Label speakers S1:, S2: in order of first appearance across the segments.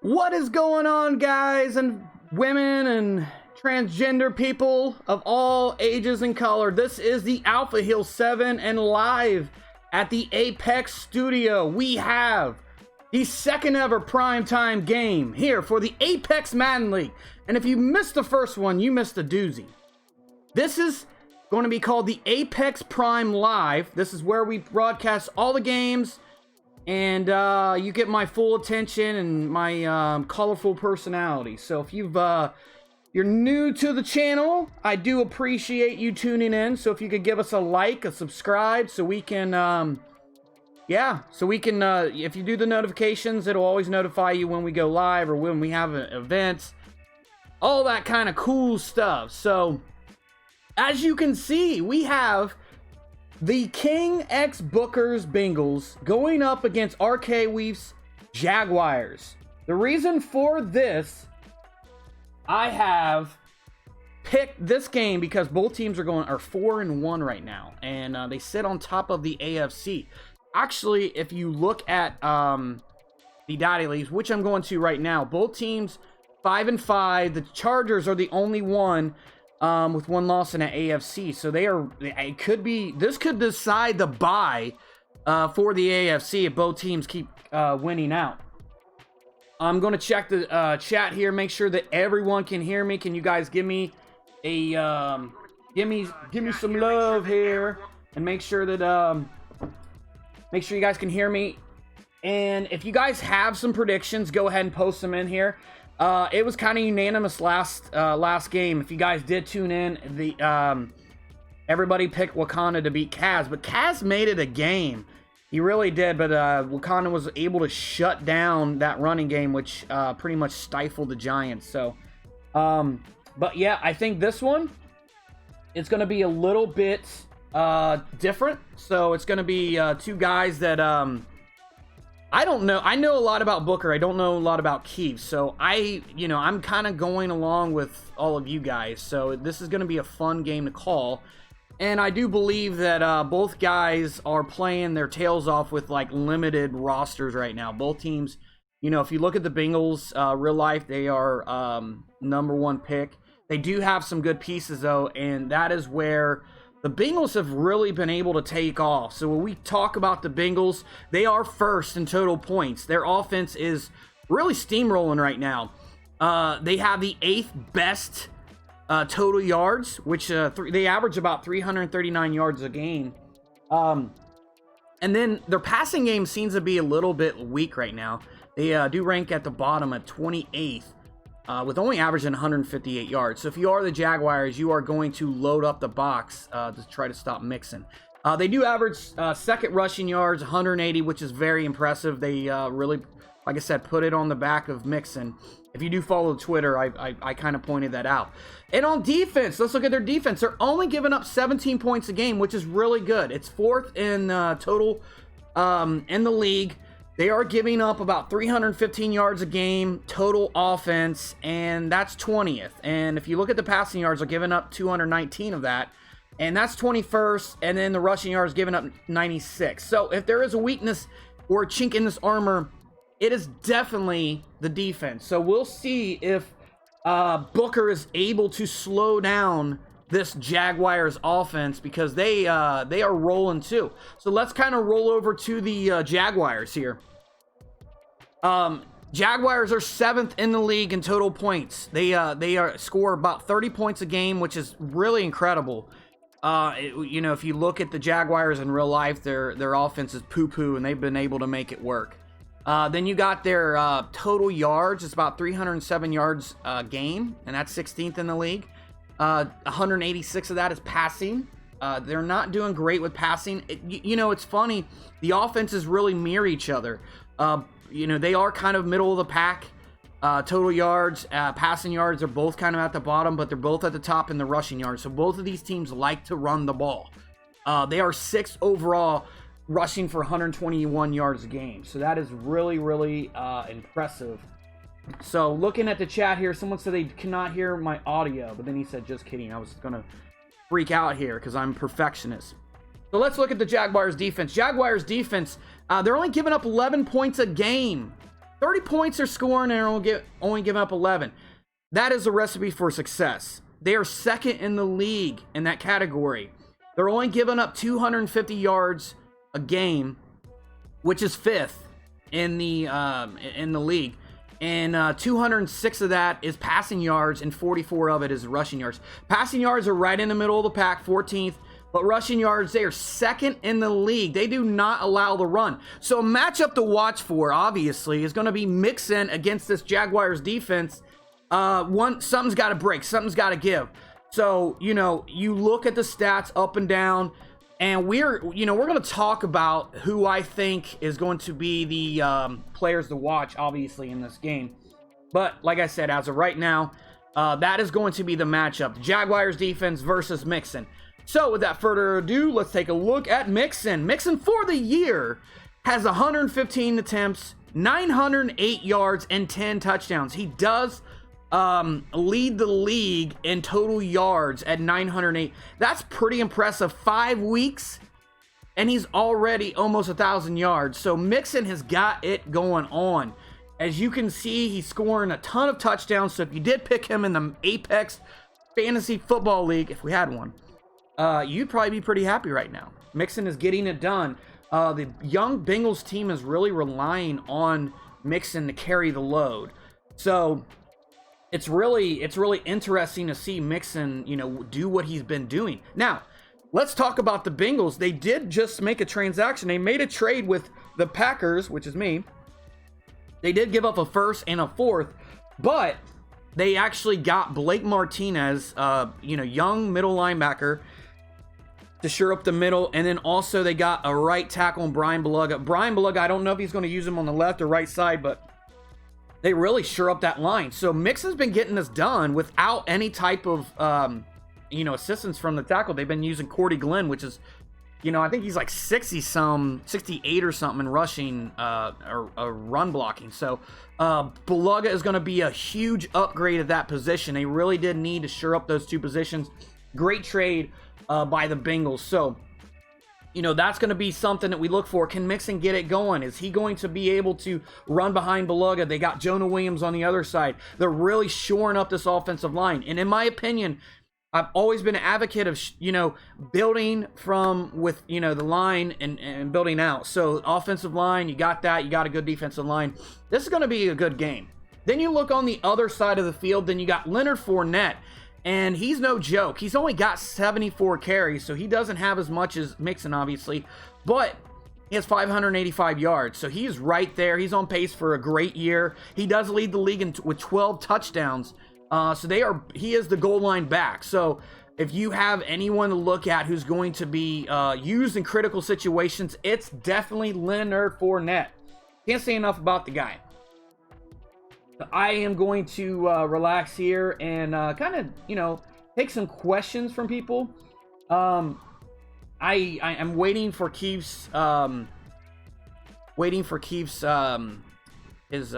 S1: What is going on, guys and women and transgender people of all ages and color? This is the Alpha Heal 7, and live at the Apex Studio, we have the second ever primetime game here for the Apex Madden League. And if you missed the first one, you missed a doozy. This is going to be called the Apex Prime Live. This is where we broadcast all the games, and you get my full attention and my colorful personality. So if you're new to the channel, I do appreciate you tuning in. So if you could give us a like, a subscribe, so we can, if you do the notifications, it'll always notify you when we go live or when we have events, all that kind of cool stuff. So as you can see, we have the King X Booker's Bengals going up against RK Weef's Jaguars. The reason for this, I have picked this game because both teams are 4-1 right now, and they sit on top of the AFC. Actually, if you look at the Daddy Leagues, which I'm going to right now, both teams 5-5. The Chargers are the only one with one loss in an AFC, so this could decide the bye for the AFC if both teams keep winning out. I'm going to check the chat here, make sure that everyone can hear me. Can you guys give me a give me some love here, and make sure that you guys can hear me. And if you guys have some predictions, go ahead and post them in here. It was kind of unanimous last game. If you guys did tune in, everybody picked Wakanda to beat Kaz, but Kaz made it a game. He really did, but Wakanda was able to shut down that running game, which pretty much stifled the Giants. So, but yeah, I think this one, it's going to be a little bit different. So it's going to be two guys that I don't know. I know a lot about Booker. I don't know a lot about Keith. So I'm kind of going along with all of you guys. So this is going to be a fun game to call. And I do believe that both guys are playing their tails off with like limited rosters right now. Both teams, if you look at the Bengals, real life, they are #1 pick. They do have some good pieces though, and that is where the Bengals have really been able to take off. So when we talk about the Bengals, they are first in total points. Their offense is really steamrolling right now. They have the 8th best total yards, which they average about 339 yards a game. And then their passing game seems to be a little bit weak right now. They do rank at the bottom at 28th. With only averaging 158 yards. So if you are the Jaguars, you are going to load up the box to try to stop Mixon. They do average second rushing yards, 180, which is very impressive. They really, like I said, put it on the back of Mixon. If you do follow Twitter, I kind of pointed that out. And on defense, let's look at their defense. They're only giving up 17 points a game, which is really good. It's 4th in total in the league. They are giving up about 315 yards a game total offense, and that's 20th. And if you look at the passing yards, they're giving up 219 of that, and that's 21st. And then the rushing yards giving up 96. So if there is a weakness or a chink in this armor, it is definitely the defense. So we'll see if Booker is able to slow down this Jaguars offense, because they are rolling too. So let's kind of roll over to the Jaguars here. Jaguars are 7th in the league in total points. They score about 30 points a game, which is really incredible. If you look at the Jaguars in real life, their offense is poo-poo, and they've been able to make it work. Then you got their total yards. It's about 307 yards a game, and that's 16th in the league. 186 of that is passing. They're not doing great with passing. It's funny. The offenses really mirror each other. They are kind of middle of the pack. Total yards, passing yards are both kind of at the bottom, but they're both at the top in the rushing yards. So both of these teams like to run the ball. They are 6th overall, rushing for 121 yards a game. So that is really, really impressive. So looking at the chat here, someone said they cannot hear my audio, but then he said, just kidding. I was going to freak out here because I'm a perfectionist. So let's look at the Jaguars defense. Jaguars defense, they're only giving up 11 points a game. 30 points they're scoring and they're only giving up 11. That is a recipe for success. They are 2nd in the league in that category. They're only giving up 250 yards a game, which is 5th in the league. And 206 of that is passing yards, and 44 of it is rushing yards. Passing yards are right in the middle of the pack, 14th. But rushing yards, they are 2nd in the league. They do not allow the run. So a matchup to watch for, obviously, is going to be Mixon against this Jaguars defense. Something's got to break. Something's got to give. So, you look at the stats up and down, and we're going to talk about who I think is going to be the players to watch, obviously, in this game. But like I said, as of right now, that is going to be the matchup. The Jaguars defense versus Mixon. So without further ado, let's take a look at Mixon. Mixon for the year has 115 attempts, 908 yards, and 10 touchdowns. He does lead the league in total yards at 908. That's pretty impressive. 5 weeks, and he's already almost 1,000 yards. So Mixon has got it going on. As you can see, he's scoring a ton of touchdowns. So if you did pick him in the Apex Fantasy Football League, if we had one, you'd probably be pretty happy right now. Mixon is getting it done. The young Bengals team is really relying on Mixon to carry the load. So it's really interesting to see Mixon, do what he's been doing. Now, let's talk about the Bengals. They did just make a transaction. They made a trade with the Packers, which is me. They did give up a 1st and a 4th, but they actually got Blake Martinez, young middle linebacker, to shore up the middle, and then also they got a right tackle in Brian Bulaga. Brian Bulaga, I don't know if he's going to use him on the left or right side, but they really shore up that line. So Mixon's been getting this done without any type of, assistance from the tackle. They've been using Cordy Glenn, which is, I think he's like 68 or something in rushing or run blocking. So Bulaga is going to be a huge upgrade at that position. They really did need to shore up those 2 positions. Great trade by the Bengals. So, that's going to be something that we look for. Can Mixon get it going? Is he going to be able to run behind Bulaga? They got Jonah Williams on the other side. They're really shoring up this offensive line. And in my opinion, I've always been an advocate of, building with the line and building out. So offensive line, you got that. You got a good defensive line. This is going to be a good game. Then you look on the other side of the field. Then you got Leonard Fournette. And he's no joke. He's only got 74 carries, so he doesn't have as much as Mixon, obviously. But he has 585 yards, so he's right there. He's on pace for a great year. He does lead the league with 12 touchdowns. He is the goal line back. So if you have anyone to look at who's going to be used in critical situations, it's definitely Leonard Fournette. Can't say enough about the guy. I am going to relax here and kind of, take some questions from people. I am waiting for Keith's his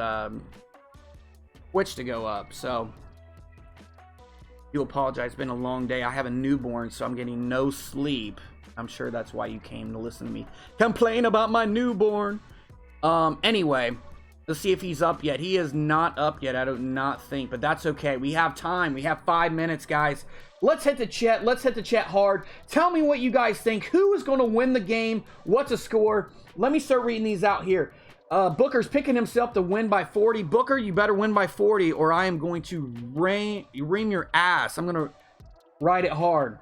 S1: Twitch to go up. So do apologize. It's been a long day. I have a newborn, so I'm getting no sleep. I'm sure that's why you came to listen to me complain about my newborn. Anyway, let's see if he's up yet. He is not up yet, I do not think, but that's okay. We have time. We have 5 minutes, guys. Let's hit the chat. Let's hit the chat hard. Tell me what you guys think. Who is going to win the game? What's the score? Let me start reading these out here. Booker's picking himself to win by 40. Booker, you better win by 40 or I am going to ream your ass. I'm going to ride it hard.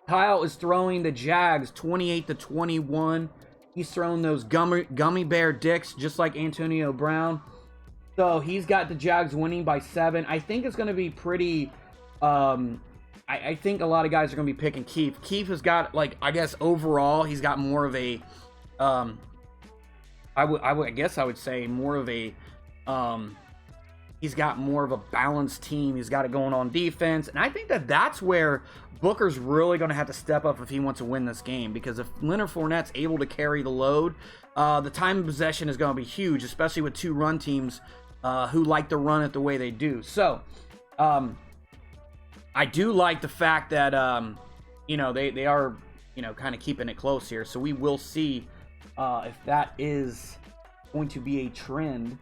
S1: Kyle is throwing the Jags 28-21. He's throwing those gummy bear dicks just like Antonio Brown. So he's got the Jags winning by 7. I think it's going to be pretty... I think a lot of guys are going to be picking Keith. Keith has got, like, I guess overall, he's got more of a... I guess I would say more of a He's got more of a balanced team. He's got it going on defense. And I think that that's where Booker's really going to have to step up if he wants to win this game. Because if Leonard Fournette's able to carry the load, the time of possession is going to be huge, especially with two run teams who like to run it the way they do. So, I do like the fact that, you know, they are, you know, kind of keeping it close here. So we will see if that is going to be a trend.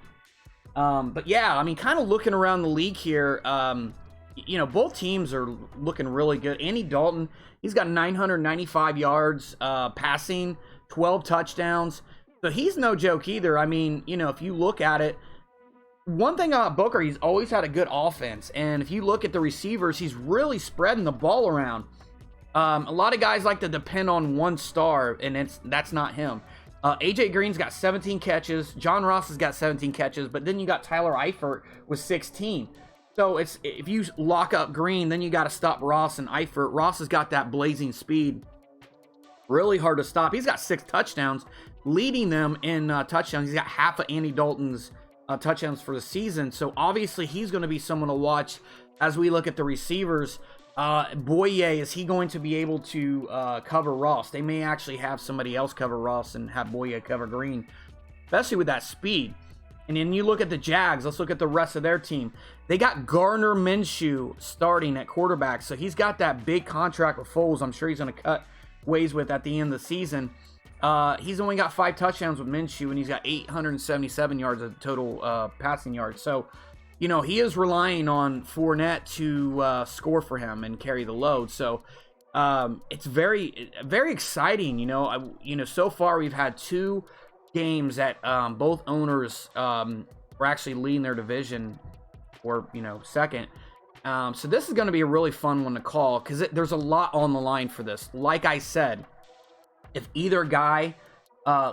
S1: But yeah, I mean, kind of looking around the league here, you know, both teams are looking really good. Andy Dalton, he's got 995 yards passing, 12 touchdowns. So he's no joke either. I mean, you know, if you look at it, one thing about Booker, he's always had a good offense. And if you look at the receivers, he's really spreading the ball around. A lot of guys like to depend on one star, and that's not him. AJ Green's got 17 catches. John Ross has got 17 catches, but then you got Tyler Eifert with 16. So it's, if you lock up Green, then you got to stop Ross and Eifert. Ross has got that blazing speed. Really hard to stop. He's got 6 touchdowns, leading them in touchdowns. He's got half of Andy Dalton's touchdowns for the season. So obviously he's going to be someone to watch as we look at the receivers. Boye, is he going to be able to cover Ross? They may actually have somebody else cover Ross and have Boye cover Green, especially with that speed. And then you look at the Jags. Let's look at the rest of their team. They got Gardner Minshew starting at quarterback. So he's got that big contract with Foles. I'm sure he's going to cut ways with at the end of the season. He's only got 5 touchdowns with Minshew, and he's got 877 yards of total passing yards. So, you know, he is relying on Fournette to score for him and carry the load. So it's very, very exciting. You know, so far we've had 2 games that both owners were actually leading their division, or, you know, second. So this is going to be a really fun one to call, because there's a lot on the line for this. Like I said, if either guy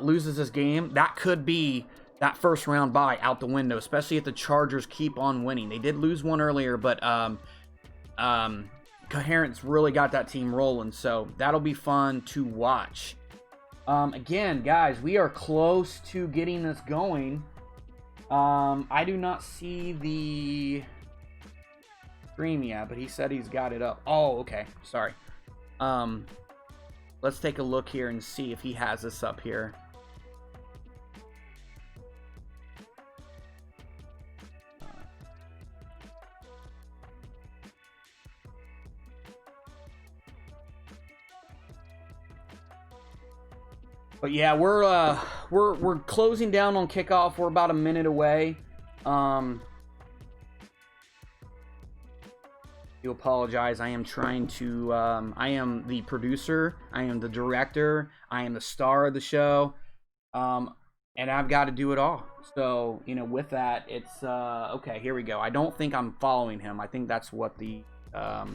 S1: loses this game, that could be that first round bye out the window, especially if the Chargers keep on winning. They did lose one earlier, but Coherent's really got that team rolling, so that'll be fun to watch. Again, guys, we are close to getting this going. I do not see the stream yet, but he said he's got it up. Oh, okay. Sorry. Let's take a look here and see if he has this up here. But yeah, we're closing down on kickoff. We're about a minute away. Do apologize. I am trying to. I am the producer. I am the director. I am the star of the show, and I've got to do it all. So, you know, with that, it's okay. Here we go. I don't think I'm following him. I think that's what the. I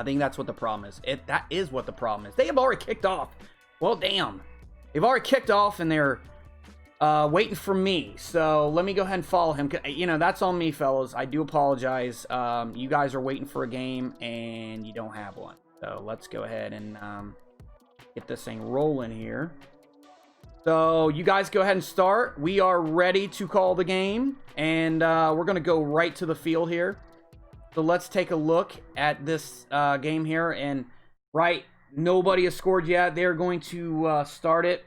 S1: think that's what the problem is. That is what the problem is. They have already kicked off. Well, damn. They've already kicked off, and they're waiting for me. So let me go ahead and follow him. You know, that's on me, fellas. I do apologize. You guys are waiting for a game, and you don't have one. So let's go ahead and get this thing rolling here. So you guys go ahead and start. We are ready to call the game, and we're going to go right to the field here. So let's take a look at this game here. And nobody has scored yet. They're going to start it.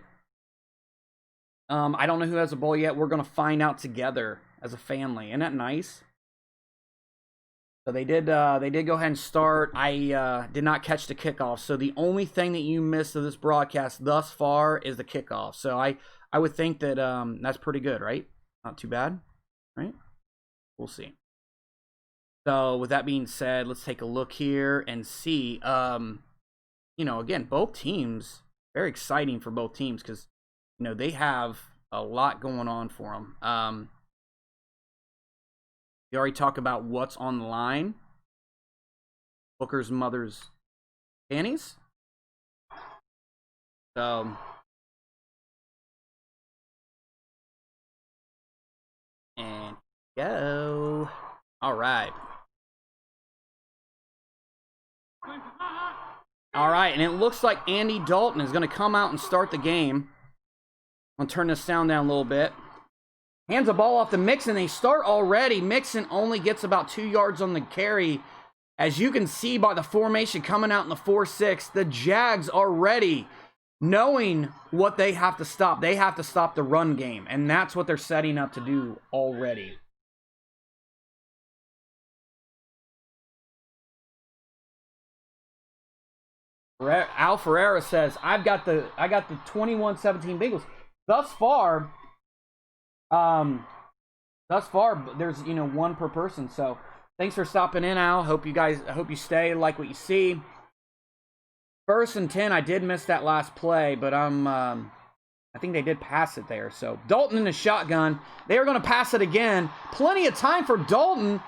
S1: I don't know who has a ball yet. We're going to find out together as a family. Isn't that nice? So they did go ahead and start. I did not catch the kickoff. So the only thing that you missed of this broadcast thus far is the kickoff. So I would think that that's pretty good, right? Not too bad, right? We'll see. So with that being said, let's take a look here and see. You know, again, both teams, very exciting for both teams, because, you know, they have a lot going on for them. We already talked about what's on the line. Booker's mother's panties. So, and go. All right. All right, and it looks like Andy Dalton is going to come out and start the game. I'm going to turn this sound down a little bit. Hands the ball off to Mixon. They start already. Mixon only gets about 2 yards on the carry. As you can see by the formation coming out in the 4-6, the Jags are ready, knowing what they have to stop. They have to stop the run game, and that's what they're setting up to do already. Al Ferreira says, I got the 21-17 Bengals. Thus far, there's, you know, one per person. So thanks for stopping in, Al. I hope you stay, like what you see. 1st and 10. I did miss that last play, but I think they did pass it there. So Dalton in the shotgun. They are going to pass it again. Plenty of time for Dalton.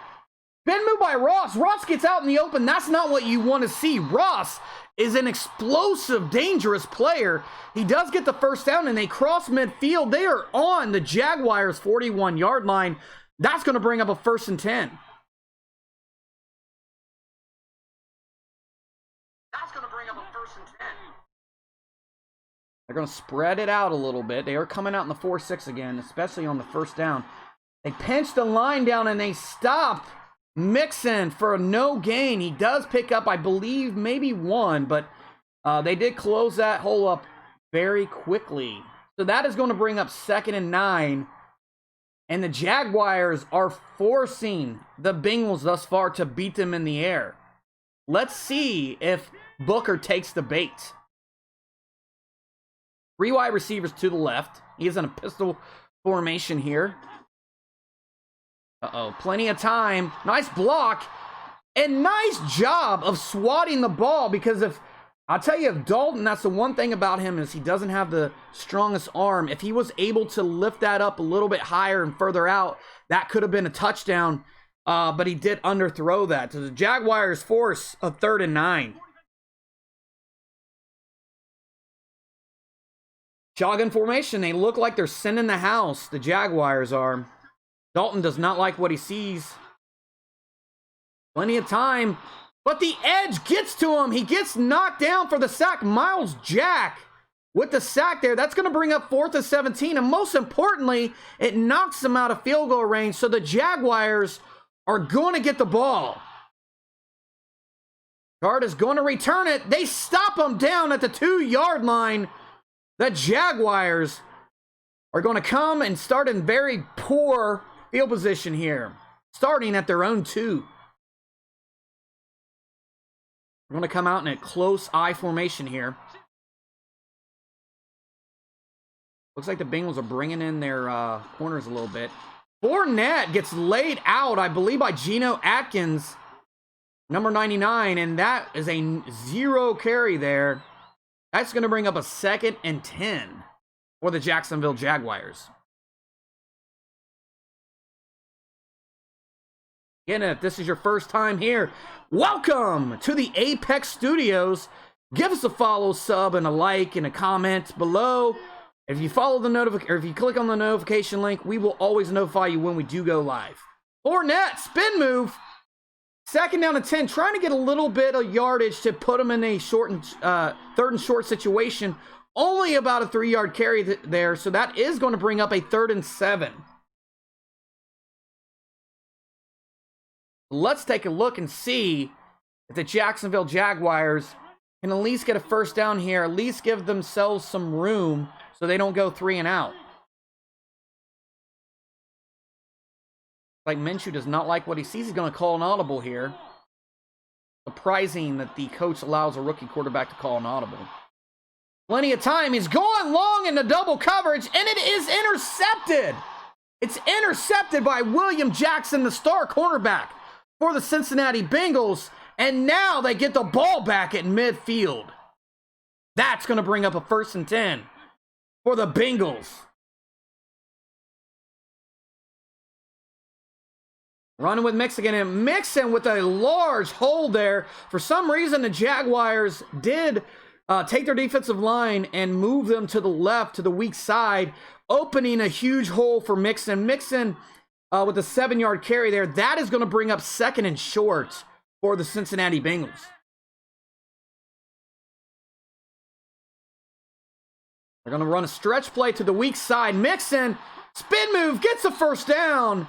S1: Been moved by Ross. Ross gets out in the open. That's not what you want to see. Ross is an explosive, dangerous player. He does get the first down, and they cross midfield. They are on the Jaguars' 41-yard line. That's going to bring up a 1st and 10. That's going to bring up a 1st and 10. They're going to spread it out a little bit. They are coming out in the 4-6 again, especially on the first down. They pinch the line down, and they stop Mixon for a no gain. He does pick up, I believe, maybe 1, but they did close that hole up very quickly. So that is going to bring up 2nd and 9. And the Jaguars are forcing the Bengals thus far to beat them in the air. Let's see if Booker takes the bait. 3 wide receivers to the left. He is in a pistol formation here. Plenty of time. Nice block. And nice job of swatting the ball, because I'll tell you, if Dalton, that's the one thing about him, is he doesn't have the strongest arm. If he was able to lift that up a little bit higher and further out, that could have been a touchdown. But he did underthrow that. So the Jaguars force a 3rd and 9. Shotgun formation. They look like they're sending the house. The Jaguars are. Dalton does not like what he sees. Plenty of time. But the edge gets to him. He gets knocked down for the sack. Miles Jack with the sack there. That's going to bring up 4th and 17. And most importantly, it knocks them out of field goal range. So the Jaguars are going to get the ball. Guard is going to return it. They stop him down at the 2-yard line. The Jaguars are going to come and start in very poor field position here, starting at their own 2. We're going to come out in a close eye formation here. Looks like the Bengals are bringing in their corners a little bit. Fournette gets laid out, I believe, by Geno Atkins, number 99, and that is a 0 carry there. That's going to bring up a 2nd and 10 for the Jacksonville Jaguars. Again, if this is your first time here, welcome to the Apex Studios. Give us a follow, sub, and a like, and a comment below. If you follow the if you click on the notification link, we will always notify you when we do go live. Fournette, spin move. 2nd down and 10, trying to get a little bit of yardage to put them in a 3rd and short situation. Only about a 3-yard carry there, so that is going to bring up a 3rd and 7. Let's take a look and see if the Jacksonville Jaguars can at least get a first down here, at least give themselves some room so they don't go 3 and out. Like Minshew does not like what he sees. He's going to call an audible here. Surprising that the coach allows a rookie quarterback to call an audible. Plenty of time. He's going long into double coverage, and it is intercepted. It's intercepted by William Jackson, the star cornerback for the Cincinnati Bengals, and now they get the ball back at midfield. That's going to bring up a 1st and 10 for the Bengals. Running with Mixon, and Mixon with a large hole there. For some reason, the Jaguars did take their defensive line and move them to the left, to the weak side, opening a huge hole for Mixon. Mixon with a 7-yard carry there. That is going to bring up 2nd and short for the Cincinnati Bengals. They're going to run a stretch play to the weak side. Mixon Spin move, gets the first down.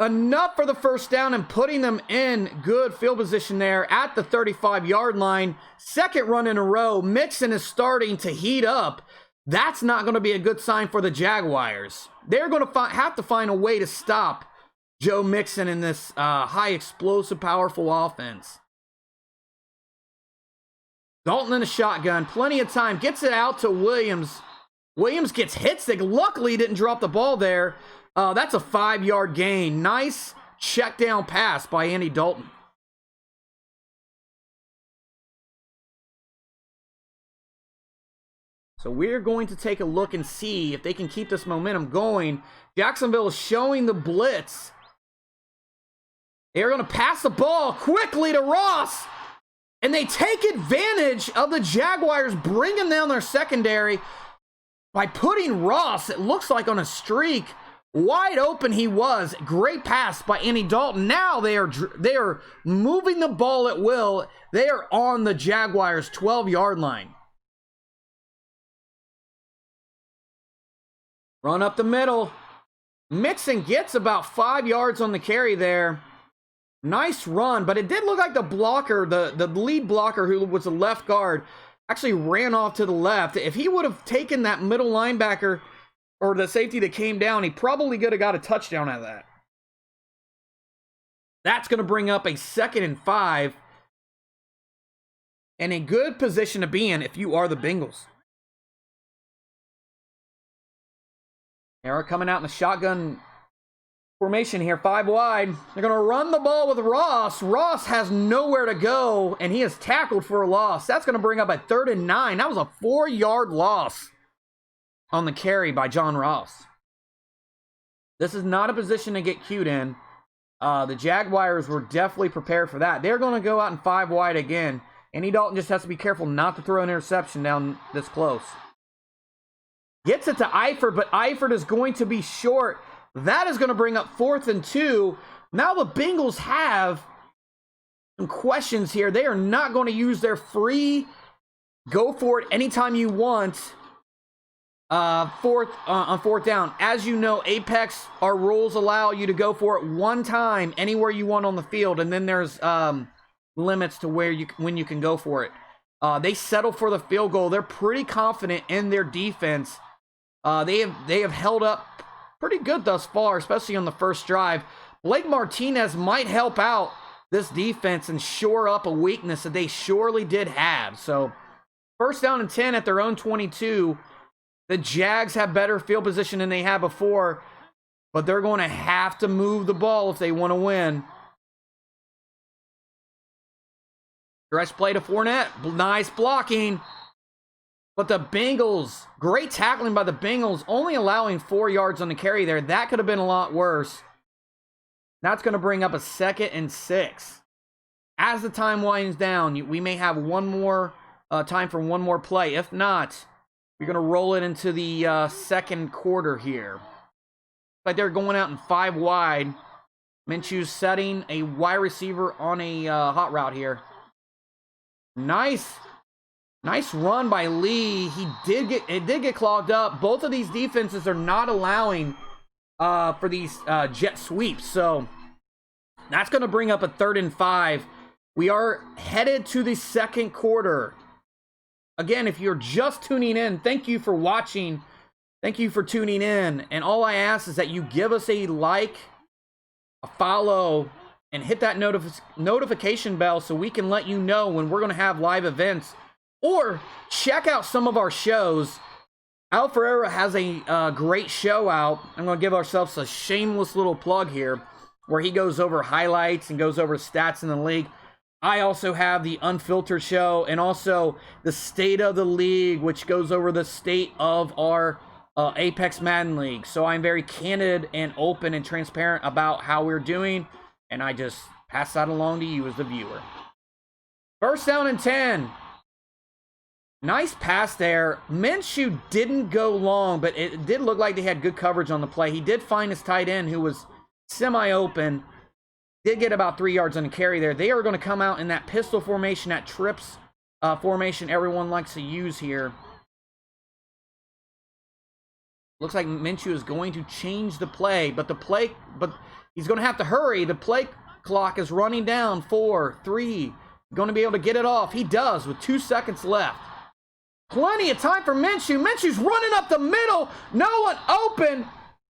S1: Enough for the first down and putting them in good field position there at the 35-yard line. Second run in a row. Mixon is starting to heat up. That's not going to be a good sign for the Jaguars. They're going to have to find a way to stop Joe Mixon in this high explosive, powerful offense. Dalton in a shotgun. Plenty of time. Gets it out to Williams. Williams gets hit. They luckily didn't drop the ball there. That's a 5-yard gain. Nice check down pass by Andy Dalton. So we're going to take a look and see if they can keep this momentum going. Jacksonville is showing the blitz. They're going to pass the ball quickly to Ross. And they take advantage of the Jaguars bringing down their secondary by putting Ross, it looks like, on a streak. Wide open he was. Great pass by Andy Dalton. Now they are moving the ball at will. They are on the Jaguars' 12-yard line. Run up the middle. Mixon gets about 5 yards on the carry there. Nice run, but it did look like the blocker, the lead blocker, who was a left guard, actually ran off to the left. If he would have taken that middle linebacker or the safety that came down, he probably could have got a touchdown out of that. That's going to bring up a 2nd and 5. And a good position to be in if you are the Bengals. They're coming out in the shotgun formation here, 5 wide. They're going to run the ball with Ross. Ross has nowhere to go, and he is tackled for a loss. That's going to bring up a 3rd and 9. That was a 4-yard loss on the carry by John Ross. This is not a position to get cute in. The Jaguars were definitely prepared for that. They're going to go out in 5 wide again. Andy Dalton just has to be careful not to throw an interception down this close. Gets it to Eifert, but Eifert is going to be short. That is going to bring up 4th and 2. Now the Bengals have some questions here. They are not going to use their free go for it anytime you want on 4th down. As you know, Apex, our rules allow you to go for it one time anywhere you want on the field, and then there's limits to when you can go for it. They settle for the field goal. They're pretty confident in their defense. They have held up pretty good thus far, especially on the first drive. Blake Martinez might help out this defense and shore up a weakness that they surely did have. So 1st down and 10 at their own 22. The Jags have better field position than they had before, but they're going to have to move the ball if they want to win. Stretch play to Fournette. Nice blocking. But the Bengals, great tackling by the Bengals, only allowing 4 yards on the carry there. That could have been a lot worse. That's going to bring up a 2nd and 6. As the time winds down, we may have one more time for one more play. If not, we're going to roll it into the second quarter here. Like they're going out in 5 wide. Minshew's setting a wide receiver on a hot route here. Nice run by Lee. It did get clogged up. Both of these defenses are not allowing for these jet sweeps. So that's going to bring up a 3rd and 5. We are headed to the second quarter. Again, if you're just tuning in, thank you for watching. Thank you for tuning in. And all I ask is that you give us a like, a follow, and hit that notification bell so we can let you know when we're going to have live events. Or check out some of our shows. Al Ferreira has a great show out. I'm going to give ourselves a shameless little plug here where he goes over highlights and goes over stats in the league. I also have the Unfiltered show and also the State of the League, which goes over the state of our Apex Madden League. So I'm very candid and open and transparent about how we're doing, and I just pass that along to you as the viewer. 1st down and 10. Nice pass there. Minshew didn't go long, but it did look like they had good coverage on the play. He did find his tight end, who was semi-open. Did get about 3 yards on the carry there. They are going to come out in that pistol formation, that trips formation everyone likes to use here. Looks like Minshew is going to change the play, but he's going to have to hurry. The play clock is running down. 4, 3, going to be able to get it off. He does with 2 seconds left. Plenty of time for Minshew. Minshew's running up the middle. No one open.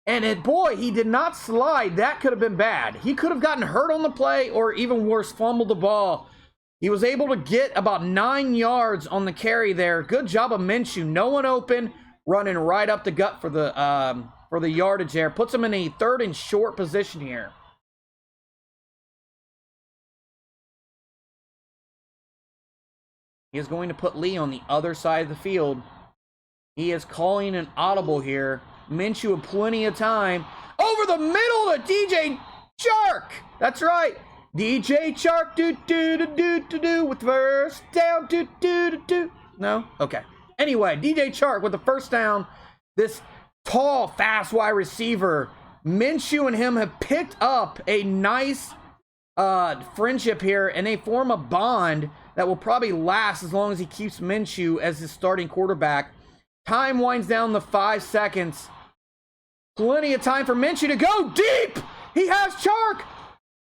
S1: And boy, he did not slide. That could have been bad. He could have gotten hurt on the play or even worse, fumbled the ball. He was able to get about 9 yards on the carry there. Good job of Minshew. No one open. Running right up the gut for the yardage there. Puts him in a 3rd and short position here. He is going to put Lee on the other side of the field. He is calling an audible here. Minshew with plenty of time. Over the middle to DJ Chark. That's right. DJ Chark. Do with first down. Do. No? Okay. Anyway, DJ Chark with the first down. This tall, fast wide receiver. Minshew and him have picked up a nice friendship here, and they form a bond that will probably last as long as he keeps Minshew as his starting quarterback. Time winds down to 5 seconds. Plenty of time for Minshew to go deep. He has Chark.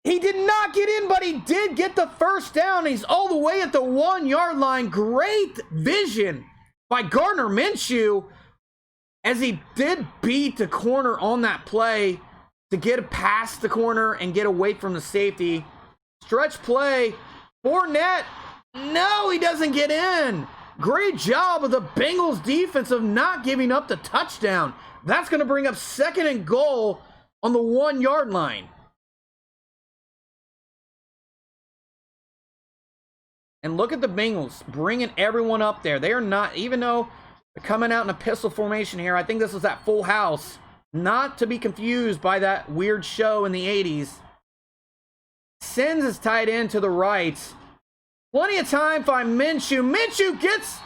S1: He did not get in, but he did get the first down. He's all the way at the 1 yard line. Great vision by Gardner Minshew, as he did beat the corner on that play to get past the corner and get away from the safety. Stretch play. Fournette. No, he doesn't get in. Great job of the Bengals defense of not giving up the touchdown. That's going to bring up 2nd and goal on the 1 yard line. And look at the Bengals bringing everyone up there. They are not, even though they're coming out in a pistol formation here, I think this is that Full House. Not to be confused by that weird show in the 80s. Sends his tight end to the right. Plenty of time for Minshew. Minshew gets...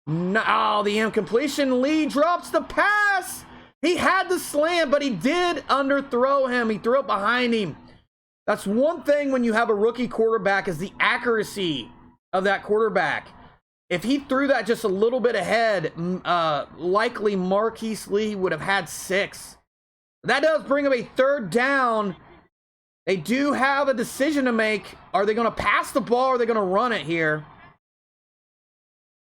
S1: No, the incompletion. Lee drops the pass. He had the slant, but he did underthrow him. He threw it behind him. That's one thing when you have a rookie quarterback, is the accuracy of that quarterback. If he threw that just a little bit ahead, likely Marquise Lee would have had 6. That does bring up a 3rd down. They do have a decision to make. Are they going to pass the ball or are they going to run it here?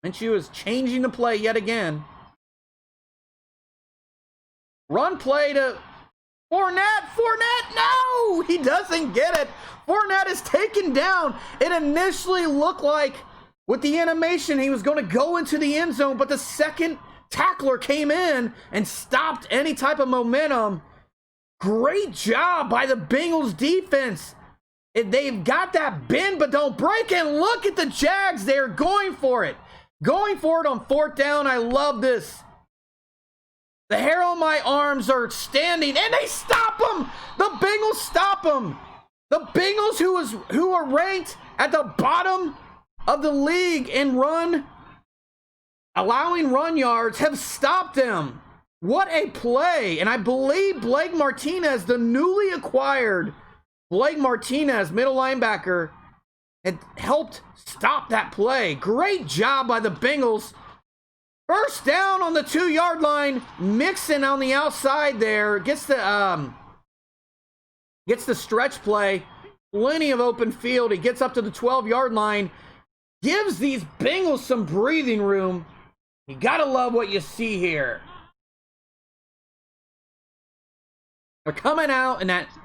S1: Minshew is changing the play yet again. Run play to Fournette. Fournette, no! He doesn't get it. Fournette is taken down. It initially looked like, with the animation, he was going to go into the end zone, but the second tackler came in and stopped any type of momentum. Great job by the Bengals defense. They've got that bend but don't break, and look at the Jags. They're going for it. Going for it on 4th down. I love this. The hair on my arms are standing, and they stop him. The Bengals stop him. The Bengals, who are ranked at the bottom of the league in allowing run yards, have stopped them. What a play. And I believe Blake Martinez, the newly acquired Blake Martinez, middle linebacker, had helped stop that play. Great job by the Bengals. First down on the 2 yard line. Mixon on the outside there. Gets the stretch play. Plenty of open field. He gets up to the 12 yard line. Gives these Bengals some breathing room. You gotta love what you see here. They're coming out in that, I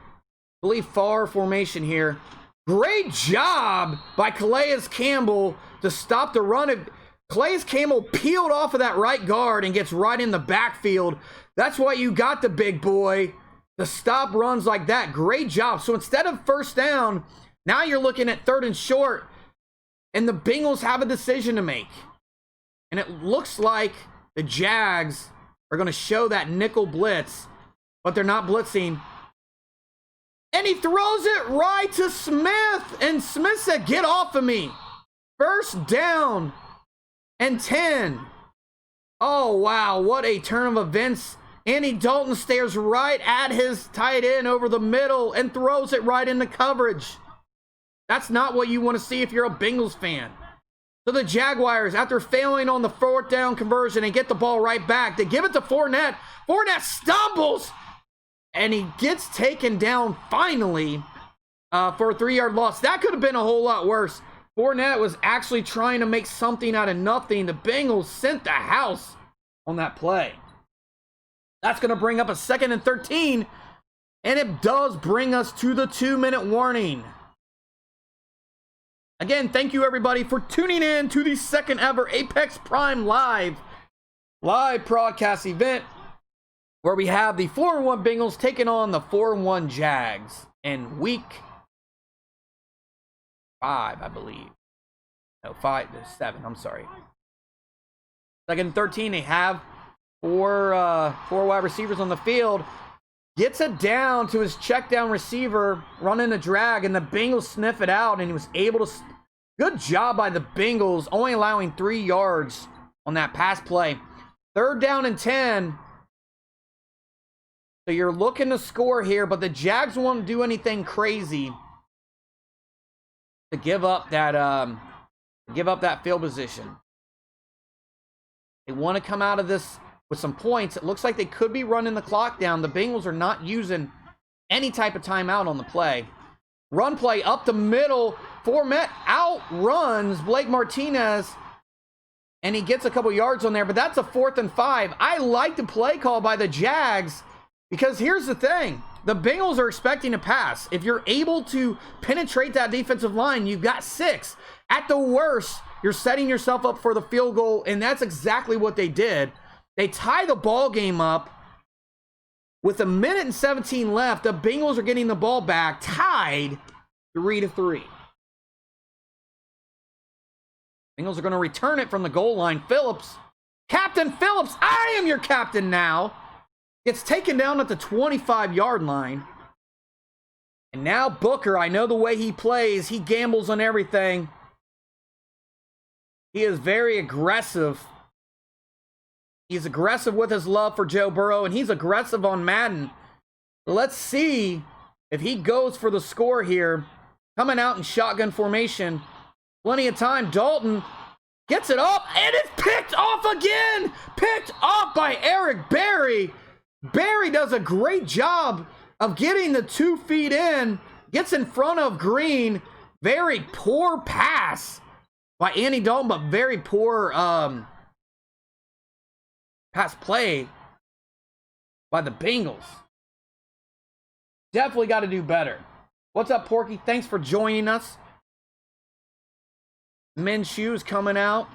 S1: believe, far formation here. Great job by Calais Campbell to stop the run. Calais Campbell peeled off of that right guard and gets right in the backfield. That's why you got the big boy to stop runs like that. Great job. So instead of first down, now you're looking at 3rd and short, and the Bengals have a decision to make. And it looks like the Jags are going to show that nickel blitz, but they're not blitzing. And he throws it right to Smith. And Smith said, get off of me. First down and 10. Oh, wow. What a turn of events. Andy Dalton stares right at his tight end over the middle and throws it right into coverage. That's not what you want to see if you're a Bengals fan. So the Jaguars, after failing on the 4th down conversion and get the ball right back, they give it to Fournette. Fournette stumbles, and he gets taken down finally for a 3-yard loss. That could have been a whole lot worse. Fournette was actually trying to make something out of nothing. The Bengals sent the house on that play. That's going to bring up a 2nd and 13, and it does bring us to the 2-minute warning. Again, thank you everybody for tuning in to the 2nd ever Apex Prime live broadcast event, where we have the 4-1 Bengals taking on the 4-1 Jags in week 5, I believe. No, 7, I'm sorry. 2nd and 13, they have four wide receivers on the field. Gets it down to his check down receiver, running a drag, and the Bengals sniff it out, and he was able to... Good job by the Bengals, only allowing 3 yards on that pass play. 3rd down and 10. So you're looking to score here, but the Jags won't do anything crazy to give up that field position. They want to come out of this with some points. It looks like they could be running the clock down. The Bengals are not using any type of timeout on the play. Run play up the middle. Fournette outruns Blake Martinez, and he gets a couple yards on there, but that's a 4th and 5. I like the play call by the Jags, because here's the thing. The Bengals are expecting a pass. If you're able to penetrate that defensive line, you've got 6. At the worst, you're setting yourself up for the field goal, and that's exactly what they did. They tie the ball game up. With 1:17 left, the Bengals are getting the ball back, tied 3-3. Bengals are going to return it from the goal line. Phillips, Captain Phillips, I am your captain now. Gets taken down at the 25-yard line. And now Booker, I know the way he plays. He gambles on everything. He is very aggressive. He's aggressive with his love for Joe Burrow, and he's aggressive on Madden. Let's see if he goes for the score here. Coming out in shotgun formation. Plenty of time. Dalton gets it up, and it's picked off again. Picked off by Eric Berry. Berry does a great job of getting the 2 feet in. Gets in front of Green. Very poor pass by Andy Dalton, but very poor pass play by the Bengals. Definitely got to do better. What's up, Porky? Thanks for joining us. Minshew's coming out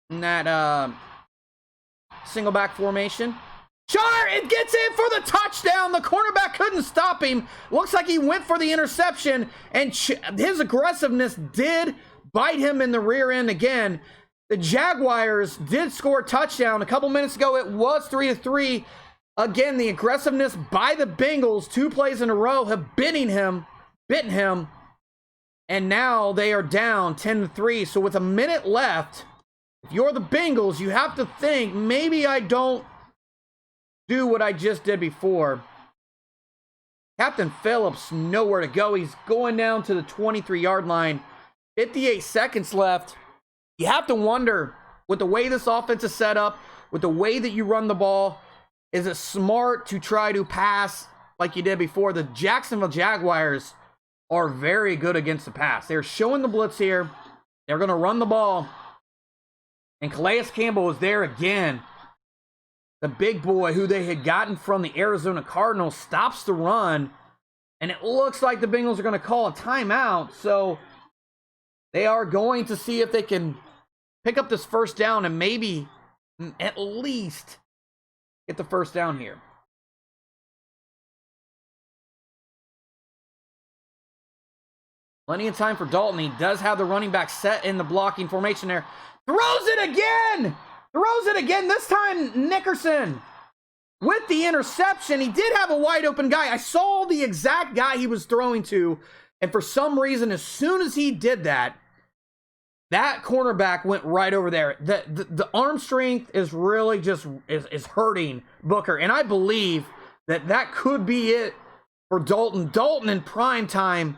S1: in that single back formation. It gets in for the touchdown. The cornerback couldn't stop him. Looks like he went for the interception, and his aggressiveness did bite him in the rear end again. The Jaguars did score a touchdown a couple minutes ago. It was 3-3. Again, the aggressiveness by the Bengals, 2 plays in a row, have bitten him. And now they are down 10-3. So with a minute left, if you're the Bengals, you have to think, maybe I don't do what I just did before. Captain Phillips, nowhere to go. He's going down to the 23-yard line. 58 seconds left. You have to wonder, with the way this offense is set up, with the way that you run the ball, is it smart to try to pass like you did before? The Jacksonville Jaguars are very good against the pass. They're showing the blitz here. They're going to run the ball. And Calais Campbell is there again. The big boy who they had gotten from the Arizona Cardinals stops the run. And it looks like the Bengals are going to call a timeout. So they are going to see if they can pick up this first down and maybe at least get the first down here. Plenty of time for Dalton. He does have the running back set in the blocking formation there. Throws it again! Throws it again. This time, Nickerson with the interception. He did have a wide open guy. I saw the exact guy he was throwing to. And for some reason, as soon as he did that, that cornerback went right over there. The arm strength is really just is hurting Booker. And I believe that could be it for Dalton. Dalton in prime time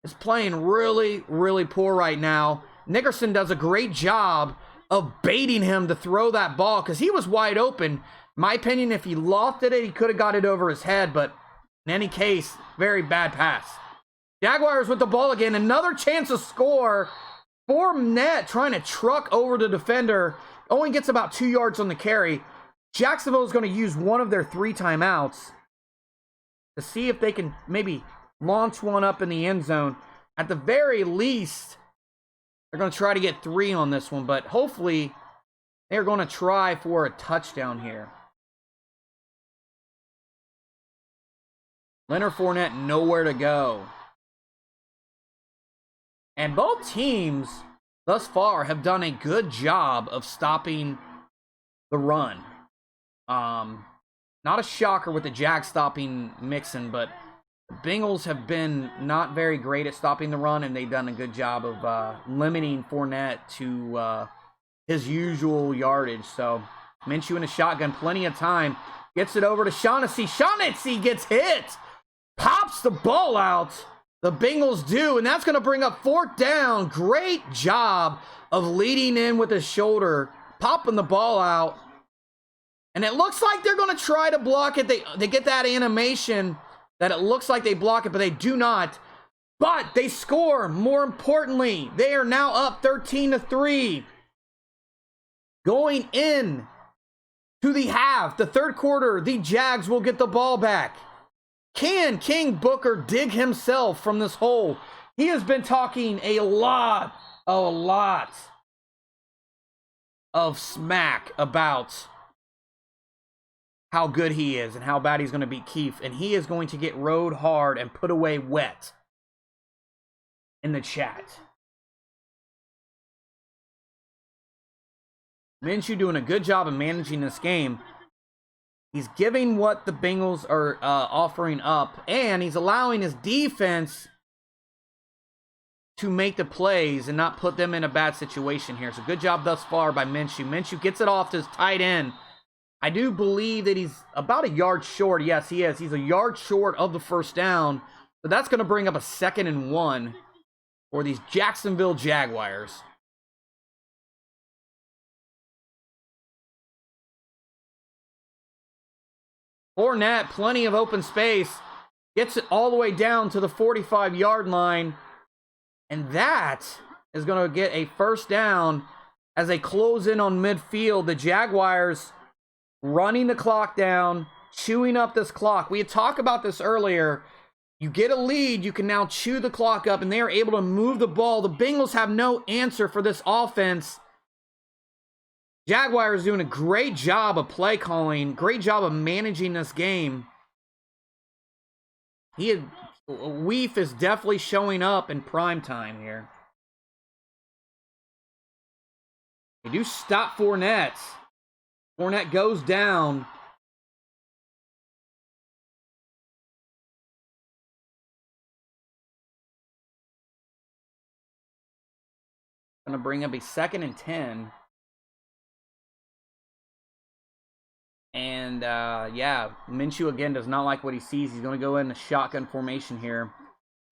S1: is playing really, really poor right now. Nickerson does a great job of baiting him to throw that ball because he was wide open. In my opinion, if he lofted it, he could have got it over his head, but in any case, very bad pass. Jaguars with the ball again. Another chance to score. Fournette trying to truck over the defender. Only gets about 2 yards on the carry. Jacksonville is going to use one of their 3 timeouts to see if they can maybe launch one up in the end zone. At the very least, they're going to try to get 3 on this one, but hopefully they're going to try for a touchdown here. Leonard Fournette nowhere to go. And both teams thus far have done a good job of stopping the run. Not a shocker with the Jags stopping Mixon, but the Bengals have been not very great at stopping the run, and they've done a good job of limiting Fournette to his usual yardage. So Minshew in a shotgun, plenty of time. Gets it over to Shaughnessy. Shaughnessy gets hit. Pops the ball out. The Bengals do, and that's going to bring up 4th down. Great job of leading in with his shoulder, popping the ball out. And it looks like they're going to try to block it. They get that animation that it looks like they block it, but they do not. But they score. More importantly, they are now up 13-3. Going in to the half, the third quarter, the Jags will get the ball back. Can King Booker dig himself from this hole? He has been talking a lot of smack about how good he is and how bad he's going to beat Keith. And he is going to get rode hard and put away wet in the chat. Minshew doing a good job of managing this game. He's giving what the Bengals are offering up, and he's allowing his defense to make the plays and not put them in a bad situation here. So good job thus far by Minshew. Minshew gets it off to his tight end. I do believe that he's about a yard short. Yes, he is. He's a yard short of the first down, but that's going to bring up a 2nd and 1 for these Jacksonville Jaguars. Fournette, plenty of open space, gets it all the way down to the 45-yard line, and that is going to get a 1st down as they close in on midfield. The Jaguars running the clock down, chewing up this clock. We had talked about this earlier. You get a lead, you can now chew the clock up, and they are able to move the ball. The Bengals have no answer for this offense. Jaguars doing a great job of play calling, great job of managing this game. Weef is definitely showing up in prime time here. They do stop Fournette. Fournette goes down. Going to bring up a 2nd and 10. And, yeah, Minshew again does not like what he sees. He's going to go in a shotgun formation here.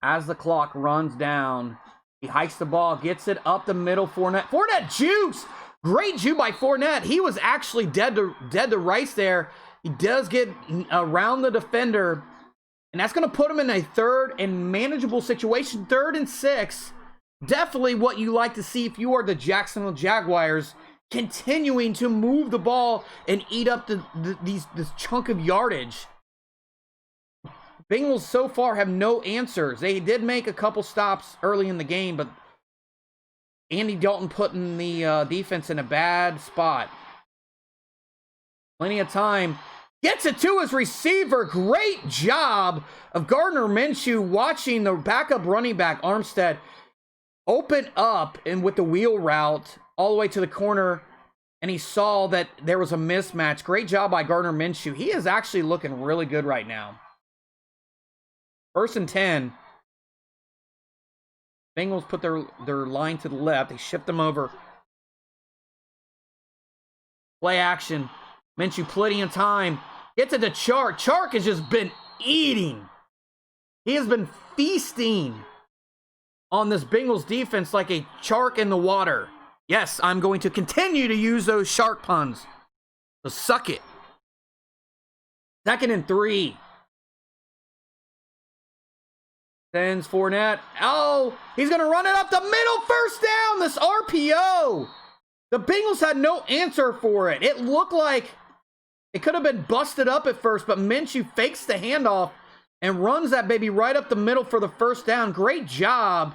S1: As the clock runs down, he hikes the ball, gets it up the middle. Fournette jukes! Great juke by Fournette. He was actually dead to rights there. He does get around the defender, and that's going to put him in a 3rd and manageable situation. 3rd and 6. Definitely what you like to see if you are the Jacksonville Jaguars, continuing to move the ball and eat up this chunk of yardage. Bengals so far have no answers. They did make a couple stops early in the game, but Andy Dalton putting the defense in a bad spot. Plenty of time. Gets it to his receiver. Great job of Gardner Minshew watching the backup running back, Armstead, open up and with the wheel route all the way to the corner, and he saw that there was a mismatch. Great job by Gardner Minshew. He is actually looking really good right now. 1st and 10. Bengals put their line to the left. They shift them over. Play action. Minshew plenty of time. Gets it to Chark. Chark has just been eating. He has been feasting on this Bengals defense like a shark in the water. Yes, I'm going to continue to use those shark puns. So suck it. 2nd and 3. Sends Fournette. Oh, he's going to run it up the middle. First down, this RPO. The Bengals had no answer for it. It looked like it could have been busted up at first, but Minshew fakes the handoff and runs that baby right up the middle for the first down. Great job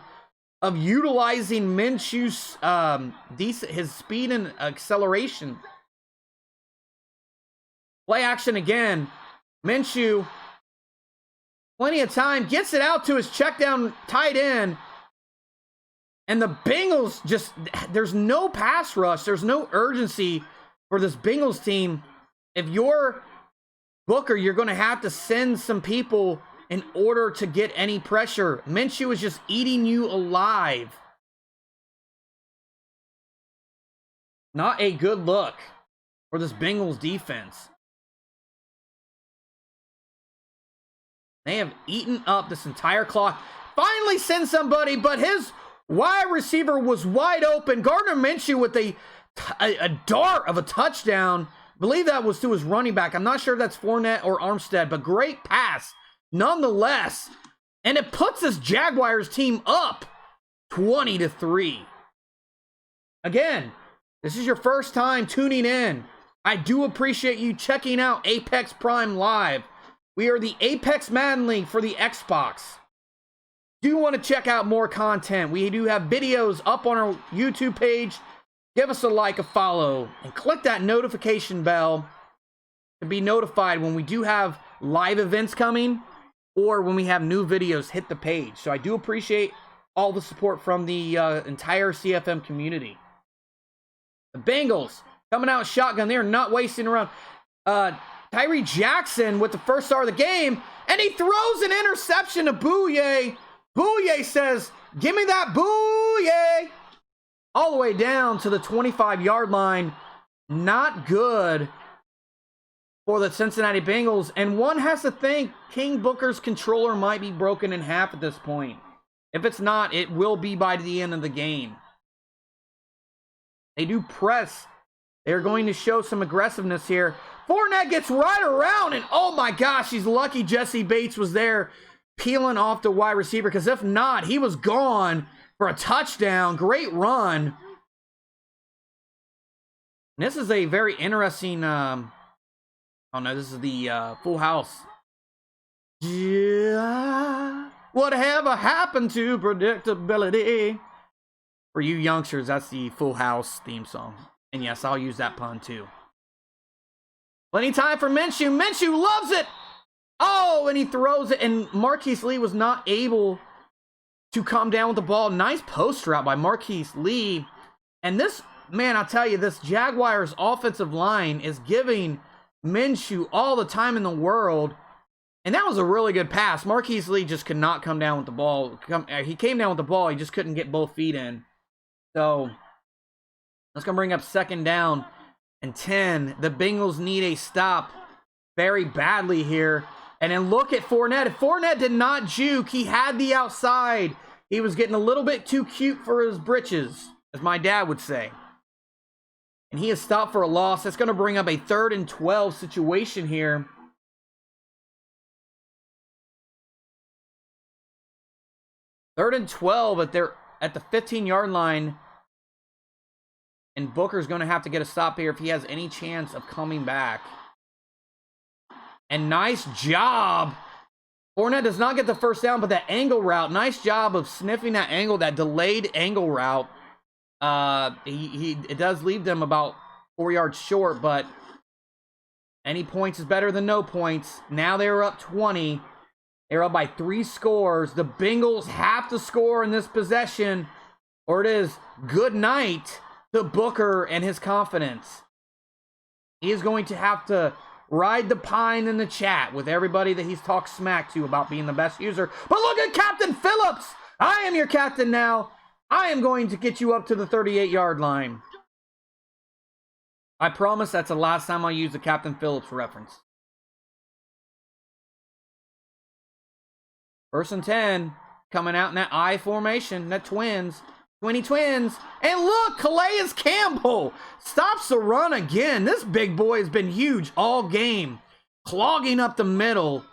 S1: of utilizing Minshew's his speed and acceleration. Play action again. Minshew, plenty of time, gets it out to his check down tight end. And the Bengals just, there's no pass rush. There's no urgency for this Bengals team. If you're Booker, you're going to have to send some people in order to get any pressure. Minshew is just eating you alive. Not a good look for this Bengals defense. They have eaten up this entire clock. Finally send somebody, but his wide receiver was wide open. Gardner Minshew with a dart of a touchdown. I believe that was to his running back. I'm not sure if that's Fournette or Armstead, but great pass nonetheless. And it puts this Jaguars team up 20-3. Again, this is your first time tuning in. I do appreciate you checking out Apex Prime Live. We are the Apex Madden League for the Xbox. Do you want to check out more content? We do have videos up on our YouTube page. Give us a like, a follow, and click that notification bell to be notified when we do have live events coming or when we have new videos hit the page. So I do appreciate all the support from the entire CFM community. The Bengals coming out shotgun. They're not wasting around. Tyree Jackson with the first star of the game, and he throws an interception to Bouye. Bouye says, "Give me that Bouye." All the way down to the 25-yard line. Not good for the Cincinnati Bengals. And one has to think King Booker's controller might be broken in half at this point. If it's not, it will be by the end of the game. They do press. They're going to show some aggressiveness here. Fournette gets right around, and oh my gosh, he's lucky Jesse Bates was there peeling off the wide receiver, because if not, he was gone for a touchdown. Great run. And this is a very interesting, oh no, this is the Full House. Yeah. Whatever happened to predictability? For you youngsters, that's the Full House theme song. And yes, I'll use that pun too. Plenty time for Minshew. Minshew loves it. Oh, and he throws it. And Marquise Lee was not able to come down with the ball. Nice post route by Marquise Lee. And this, man, I'll tell you, this Jaguars offensive line is giving Minshew all the time in the world. And that was a really good pass. Marquise Lee just could not come down with the ball. He came down with the ball. He just couldn't get both feet in. So that's going to bring up 2nd down and 10. The Bengals need a stop very badly here. And then look at Fournette. If Fournette did not juke, he had the outside. He was getting a little bit too cute for his britches, as my dad would say. And he is stopped for a loss. That's going to bring up a 3rd and 12 situation here. Third and 12 at the 15-yard line. And Booker's going to have to get a stop here if he has any chance of coming back. And nice job. Fournette does not get the first down, but that angle route, nice job of sniffing that angle, that delayed angle route. It does leave them about 4 yards short, but any points is better than no points. Now they're up 20. They're up by 3 scores. The Bengals have to score in this possession, or it is good night to Booker and his confidence. He is going to have to ride the pine in the chat with everybody that he's talked smack to about being the best user. But look at Captain Phillips. I am your captain now. I am going to get you up to the 38-yard line. I promise that's the last time I use the Captain Phillips reference. 1st and 10. coming out in that I formation, that twins. Twins. And look, Calais Campbell stops the run again. This big boy has been huge all game, clogging up the middle.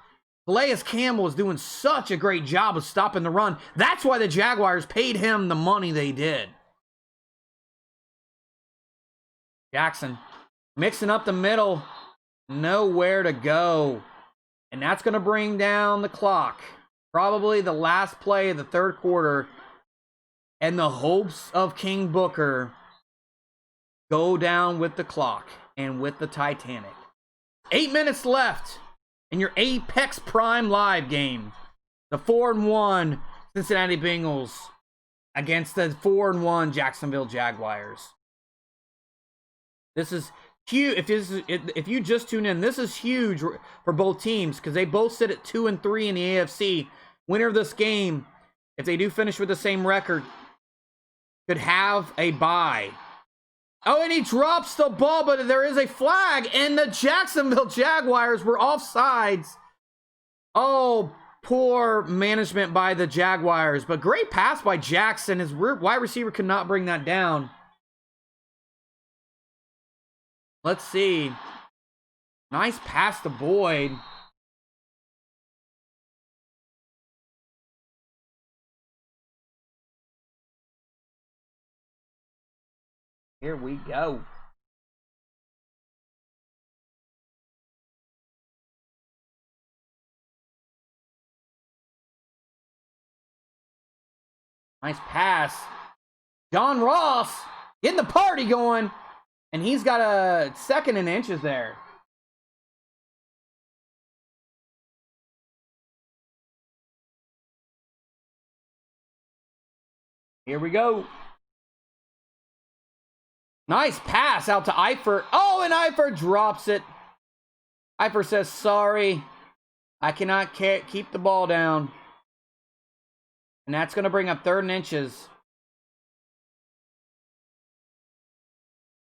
S1: Calais Campbell is doing such a great job of stopping the run. That's why the Jaguars paid him the money they did. Jackson mixing up the middle. Nowhere to go. And that's going to bring down the clock. Probably the last play of the third quarter. And the hopes of King Booker go down with the clock and with the Titanic. 8 minutes left in your Apex Prime Live game. The 4-1 Cincinnati Bengals against the 4-1 Jacksonville Jaguars. This is huge. If you just tune in, this is huge for both teams because they both sit at 2-3 in the AFC. Winner of this game, if they do finish with the same record, could have a bye. Oh, and he drops the ball, but there is a flag, and the Jacksonville Jaguars were offsides. Oh, poor management by the Jaguars, but great pass by Jackson. His wide receiver could not bring that down. Let's see. Nice pass to Boyd. Here we go. Nice pass. John Ross getting the party going. And he's got a 2nd and inches there. Here we go. Nice pass out to Eifert. Oh, and Eifert drops it. Eifert says, sorry, I cannot keep the ball down. And that's going to bring up 3rd and inches.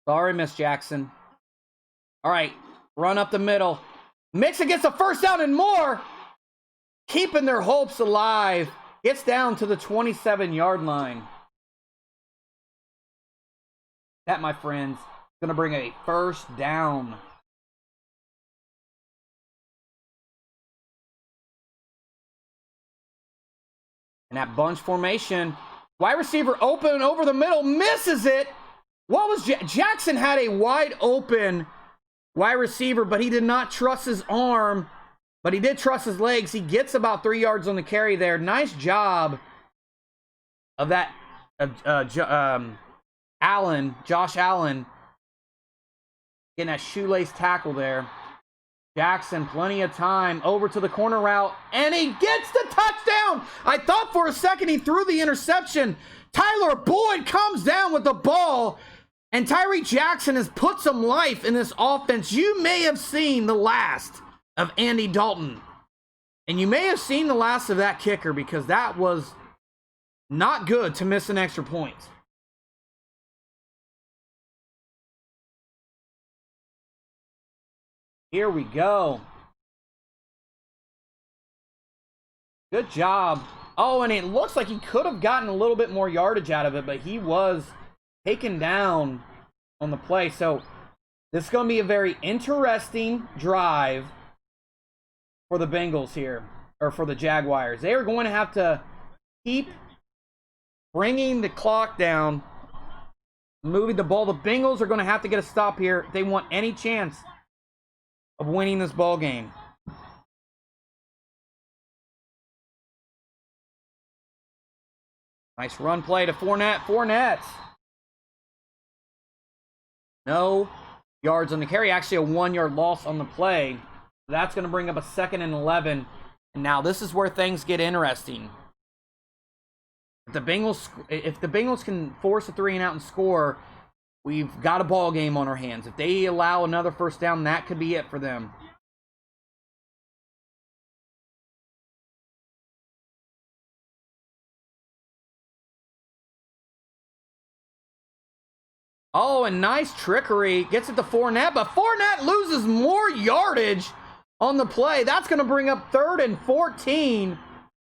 S1: Sorry, Miss Jackson. All right, run up the middle. Mixon gets a 1st down and more. Keeping their hopes alive. Gets down to the 27-yard line. That, my friends, is going to bring a 1st down. And that bunch formation. Wide receiver open over the middle. Misses it. What was Jackson had a wide open wide receiver, but he did not trust his arm. But he did trust his legs. He gets about 3 yards on the carry there. Nice job of that Josh Allen, getting that shoelace tackle there. Jackson, plenty of time, over to the corner route, and he gets the touchdown. I thought for a second he threw the interception. Tyler Boyd comes down with the ball, and Tyree Jackson has put some life in this offense. You may have seen the last of Andy Dalton, and you may have seen the last of that kicker because that was not good to miss an extra point. Here we go. Good job. Oh, and it looks like he could have gotten a little bit more yardage out of it, but he was taken down on the play. So this is going to be a very interesting drive for the Bengals here, or for the Jaguars. They are going to have to keep bringing the clock down, moving the ball. The Bengals are going to have to get a stop here if they want any chance of winning this ball game. Nice run play to Fournette. Fournette. No yards on the carry. Actually, a 1-yard loss on the play. That's going to bring up a 2nd and 11. And now this is where things get interesting. If the Bengals can force a 3-and-out and score, we've got a ball game on our hands. If they allow another 1st down, that could be it for them. Oh, and nice trickery. Gets it to Fournette, but Fournette loses more yardage on the play. That's going to bring up 3rd and 14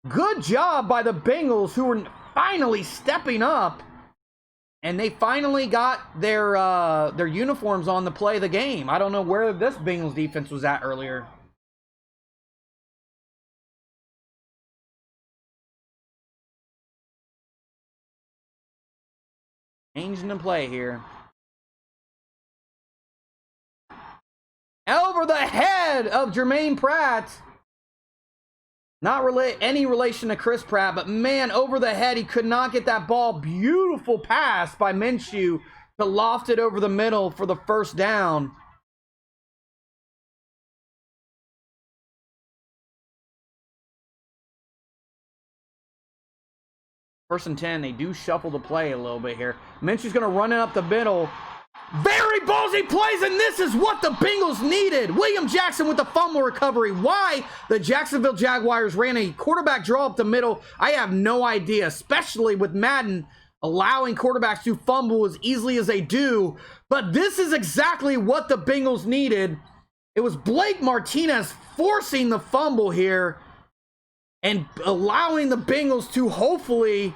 S1: Good job by the Bengals, who were finally stepping up. And they finally got their uniforms on to play the game. I don't know where this Bengals defense was at earlier. Changing the play here. Over the head of Jermaine Pratt. Not any relation to Chris Pratt, but man, over the head, he could not get that ball. Beautiful pass by Minshew to loft it over the middle for the first down. First and 10, they do shuffle the play a little bit here. Minshew's going to run it up the middle. Very ballsy plays, and this is what the Bengals needed. William Jackson with the fumble recovery. Why the Jacksonville Jaguars ran a quarterback draw up the middle, I have no idea, especially with Madden allowing quarterbacks to fumble as easily as they do. But this is exactly what the Bengals needed. It was Blake Martinez forcing the fumble here and allowing the Bengals to hopefully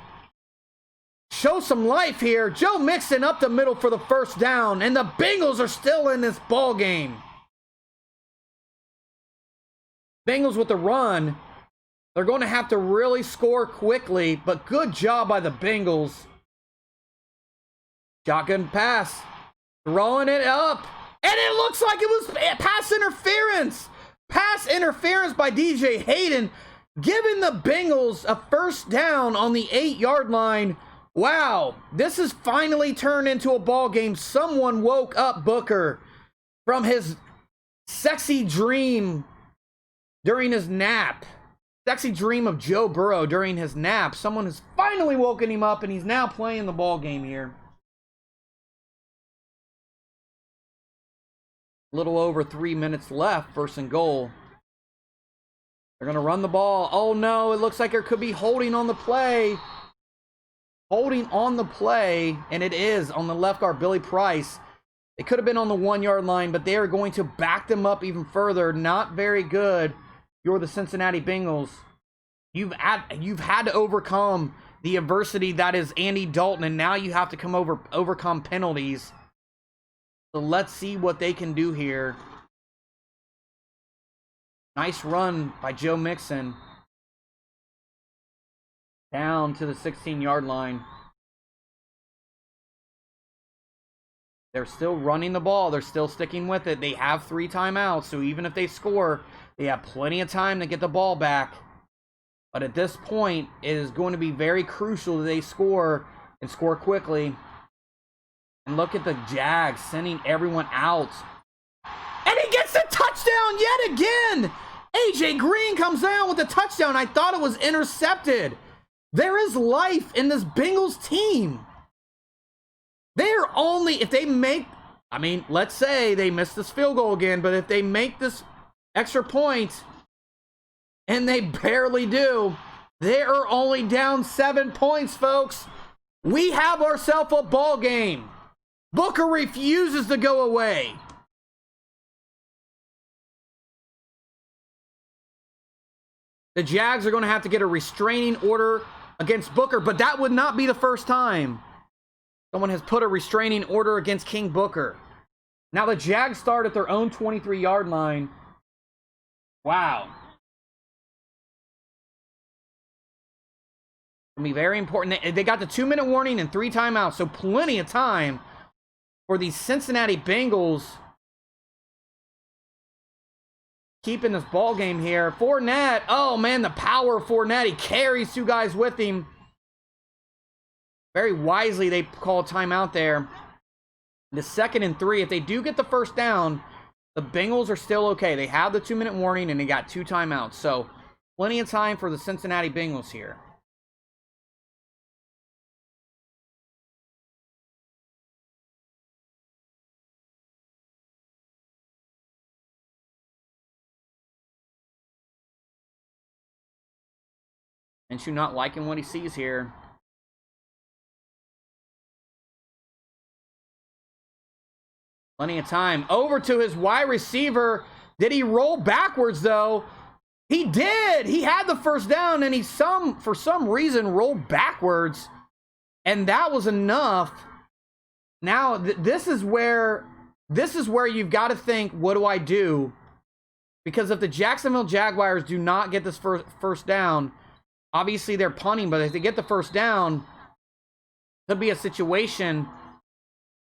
S1: show some life here. Joe Mixon up the middle for the first down, and the Bengals are still in this ball game. Bengals with the run. They're going to have to really score quickly, but good job by the Bengals. Shotgun pass. Throwing it up. And it looks like it was pass interference. Pass interference by DJ Hayden, giving the Bengals a first down on the 8-yard line. Wow, this has finally turned into a ball game. Someone woke up Booker from his sexy dream during his nap. Sexy dream of Joe Burrow during his nap. Someone has finally woken him up, and he's now playing the ball game here. A little over 3 minutes left, first and goal. They're going to run the ball. Oh no, it looks like there could be holding on the play. Holding on the play, and it is on the left guard, Billy Price. It could have been on the 1-yard line, but they are going to back them up even further. Not very good. You're the Cincinnati Bengals. You've had to overcome the adversity that is Andy Dalton, and now you have to overcome penalties. So let's see what they can do here. Nice run by Joe Mixon. Down to the 16-yard line. They're still running the ball. They're still sticking with it. They have 3 timeouts, so even if they score, they have plenty of time to get the ball back. But at this point, it is going to be very crucial that they score and score quickly. And look at the Jags sending everyone out. And he gets the touchdown yet again! AJ Green comes down with the touchdown. I thought it was intercepted. There is life in this Bengals team. They're only, if they make, I mean, let's say they miss this field goal again, but if they make this extra point, and they barely do, they are only down 7 points, folks. We have ourselves a ball game. Booker refuses to go away. The Jags are going to have to get a restraining order against Booker, but that would not be the first time someone has put a restraining order against King Booker. Now the Jags start at their own 23-yard line. Wow. It'll be very important. They got the 2-minute warning and 3 timeouts, so plenty of time for the Cincinnati Bengals keeping this ball game here. Fournette, oh man, the power of Fournette. He carries 2 guys with him. Very wisely, they call a timeout there. The 2nd and 3, if they do get the first down, the Bengals are still okay. They have the 2-minute warning, and they got 2 timeouts. So, plenty of time for the Cincinnati Bengals here. Minshew not liking what he sees here. Plenty of time. Over to his wide receiver. Did he roll backwards, though? He did. He had the first down, and he for some reason rolled backwards, and that was enough. Now this is where you've got to think, what do I do? Because if the Jacksonville Jaguars do not get this first down, obviously they're punting, but if they get the first down, could be a situation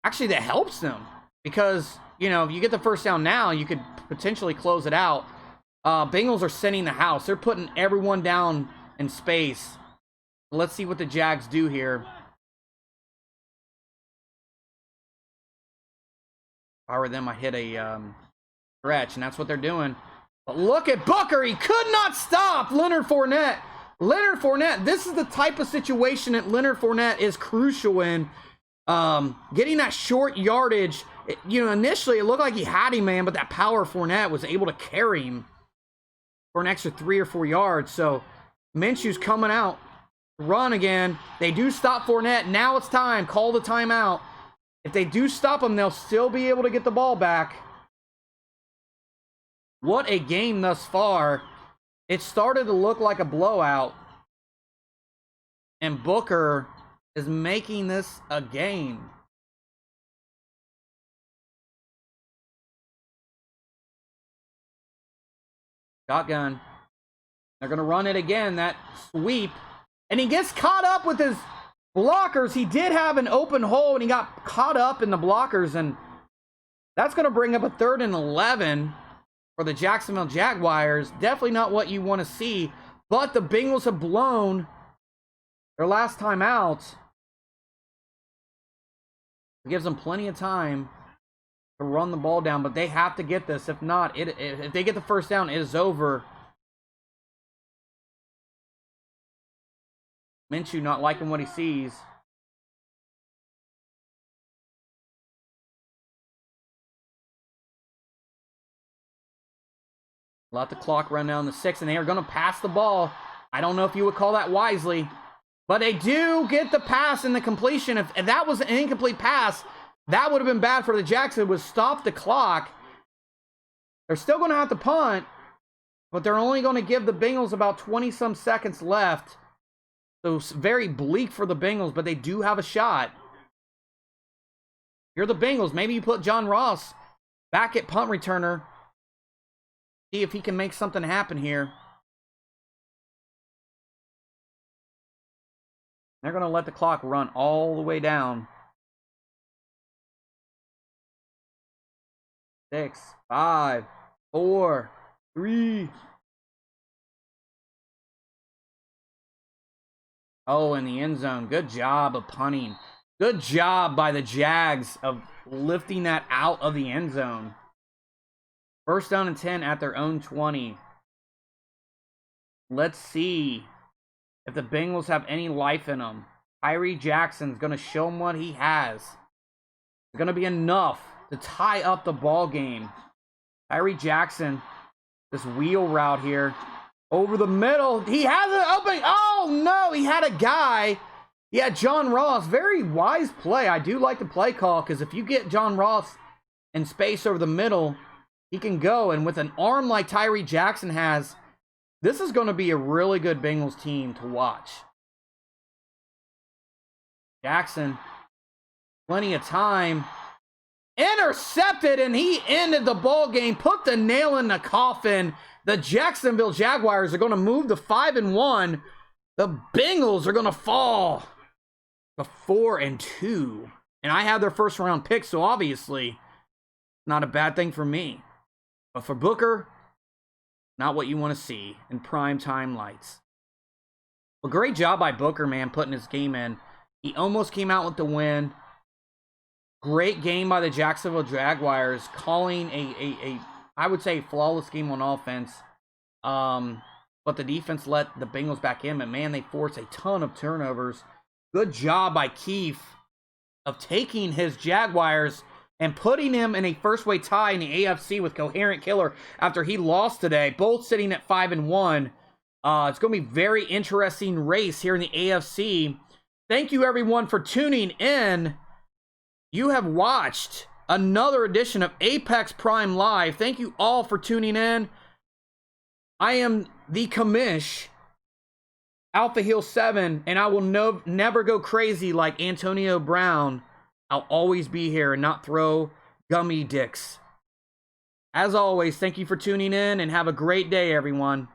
S1: actually that helps them, because you know, if you get the first down now, you could potentially close it out. Bengals are sending the house. They're putting everyone down in space. Let's see what the Jags do here. If I were them, I hit a stretch, and that's what they're doing. But look at Booker. He could not stop Leonard Fournette. Leonard Fournette, this is the type of situation that Leonard Fournette is crucial in. Getting that short yardage. You know, initially it looked like he had him, man, but that power Fournette was able to carry him for an extra 3 or 4 yards. So Minshew's coming out. Run again. They do stop Fournette. Now it's time. Call the timeout. If they do stop him, they'll still be able to get the ball back. What a game thus far. It started to look like a blowout. And Booker is making this a game. Shotgun. They're going to run it again. That sweep. And he gets caught up with his blockers. He did have an open hole, and he got caught up in the blockers. And that's going to bring up a 3rd and 11 for the Jacksonville Jaguars. Definitely not what you want to see. But the Bengals have blown their last time out. It gives them plenty of time to run the ball down, but they have to get this. If not, if they get the first down, it is over. Minshew not liking what he sees. Let the clock run down to 6, and they are going to pass the ball. I don't know if you would call that wisely, but they do get the pass and the completion. If that was an incomplete pass, that would have been bad for the Jags. It would stop the clock. They're still going to have to punt, but they're only going to give the Bengals about 20-some seconds left. So very bleak for the Bengals, but they do have a shot. You're the Bengals. Maybe you put John Ross back at punt returner. See if he can make something happen here. They're going to let the clock run all the way down. 6, 5, 4, 3. Oh, in the end zone. Good job of punting. Good job by the Jags of lifting that out of the end zone. 1st down and 10 at their own 20. Let's see if the Bengals have any life in them. Tyree Jackson's going to show them what he has. It's going to be enough to tie up the ball game. Tyree Jackson, this wheel route here. Over the middle. He has an opening. Oh, no. He had a guy. Yeah, John Ross. Very wise play. I do like the play call, because if you get John Ross in space over the middle, he can go. And with an arm like Tyree Jackson has, this is going to be a really good Bengals team to watch. Jackson, plenty of time. Intercepted, and he ended the ball game. Put the nail in the coffin. The Jacksonville Jaguars are going to move to 5-1. The Bengals are going to fall to 4-2. And I have their 1st round pick, so obviously not a bad thing for me. But for Booker, not what you want to see in prime time lights. Well, great job by Booker, man, putting his game in. He almost came out with the win. Great game by the Jacksonville Jaguars, calling a I would say flawless game on offense. But the defense let the Bengals back in, and man, they forced a ton of turnovers. Good job by Keefe of taking his Jaguars and putting him in a first-way tie in the AFC with Coherent Killer after he lost today, both sitting at 5-1. It's going to be a very interesting race here in the AFC. Thank you, everyone, for tuning in. You have watched another edition of Apex Prime Live. Thank you all for tuning in. I am the commish, Alpha Heel 7, and I will never go crazy like Antonio Brown. I'll always be here and not throw gummy dicks. As always, thank you for tuning in and have a great day, everyone.